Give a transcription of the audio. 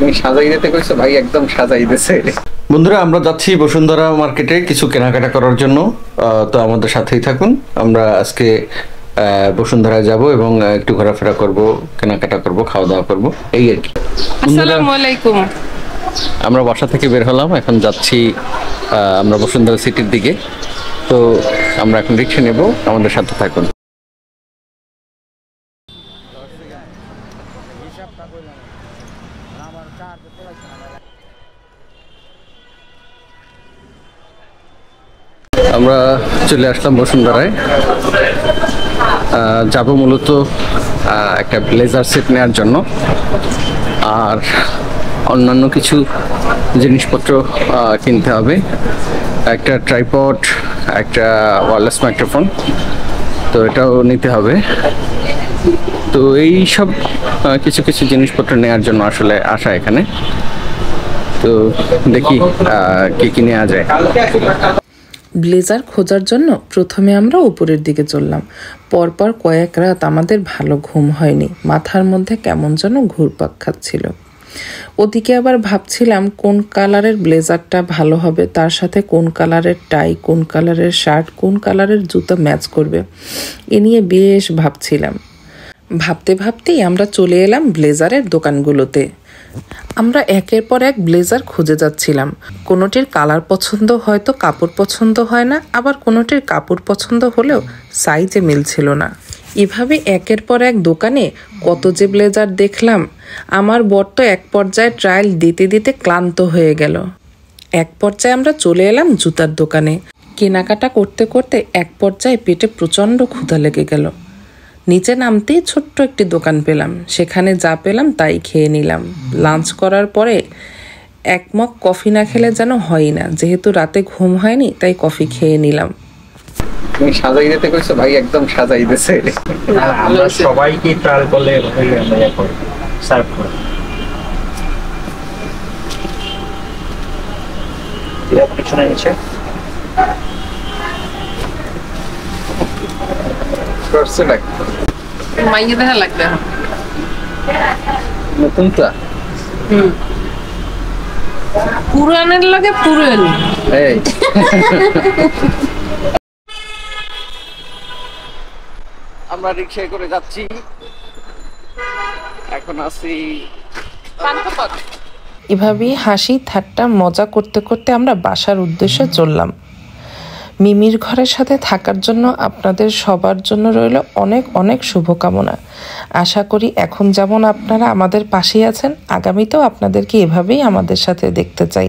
তুমি সাজাই দিতে কইছো ভাই, একদম সাজাই দিছে। বন্ধুরা, আমরা যাচ্ছি বসুন্ধরা মার্কেটে কিছু কেনাকাটা করার জন্য, তো আমাদের সাথেই থাকুন। আমরা আজকে বসুন্ধরায় যাব এবং একটু ঘোরাফেরা করব, কেনাকাটা করব, খাওয়া দাওয়া করব, এই আর কি। আসসালামু আলাইকুম। আমরা বাসা থেকে বের হলাম, এখন যাচ্ছি আমরা বসুন্ধরা সিটির দিকে। তো আমরা এখন রিক্সা নেব, আমাদের সাথে থাকুন। আমরা চলে আসলাম বসুন্ধরায়, যাব মূলত একটা ব্লেজার সেট নেওয়ার জন্য আর অন্যান্য কিছু জিনিসপত্র কিনতে হবে। একটা ট্রাইপড, একটা ওয়্যারলেস মাইক্রোফোন, তো এটাও নিতে হবে। তো এই সব কিছু কিছু জিনিসপত্র নেওয়ার জন্য আসলে আসা এখানে। তো দেখি কি কি নেওয়া যায়। ব্লেজার খোঁজার জন্য প্রথমে আমরা উপরের দিকে চললাম। পরপর কয়েক রাত আমাদের ভালো ঘুম হয়নি, মাথার মধ্যে কেমন যেন ঘুরপাক খাচ্ছিল। ওদিকে আবার ভাবছিলাম কোন কালারের ব্লেজারটা ভালো হবে, তার সাথে কোন কালারের টাই, কোন কালারের শার্ট, কোন কালারের জুতো ম্যাচ করবে, এ নিয়ে বেশ ভাবছিলাম। ভাবতে ভাবতেই আমরা চলে এলাম ব্লেজারের দোকানগুলোতে। আমরা একের পর এক ব্লেজার খুঁজে যাচ্ছিলাম। কোনোটির কালার পছন্দ হয়তো কাপড় পছন্দ হয় না, আবার কোনোটির কাপড় পছন্দ হলেও সাইজে মিলছিল না। এভাবে একের পর এক দোকানে কত যে ব্লেজার দেখলাম। আমার বর তো এক পর্যায়ে ট্রায়াল দিতে দিতে ক্লান্ত হয়ে গেল। এক পর্যায়ে আমরা চলে এলাম জুতার দোকানে। কেনাকাটা করতে করতে এক পর্যায়ে পেটে প্রচণ্ড ক্ষুধা লেগে গেল। নিচে নামতেই ছোট্ট একটি দোকান পেলাম, সেখানে যা পেলাম তাই খেয়ে নিলাম। লাঞ্চ করার পরে এক মগ কফি না খেলে যেন হয় না, যেহেতু রাতে ঘুম হয়নি তাই কফি খেয়ে নিলাম। তুমি সাজাই দিতে কইছো ভাই, একদম সাজাই দিছে। আমরা সবাইকে ট্রায়াল করলে আমরা এখন সার্ভ করি। এটা পিছনে নিচে করছে না, মাইয়ে দেখা লাগবে নতুনটা। পুরানের লাগে পুরান। এই আমরা রিকশায় করে যাচ্ছি, এখন আছি। এভাবেই হাসি ঠাট্টা মজা করতে করতে আমরা বাসার উদ্দেশ্যে চললাম। মিমির ঘরের সাথে থাকার জন্য আপনাদের সবার জন্য রইল অনেক অনেক শুভকামনা। আশা করি এখন যেমন আপনারা আমাদের পাশেই আছেন, আগামীতেও আপনাদেরকে এভাবেই আমাদের সাথে দেখতে চাই।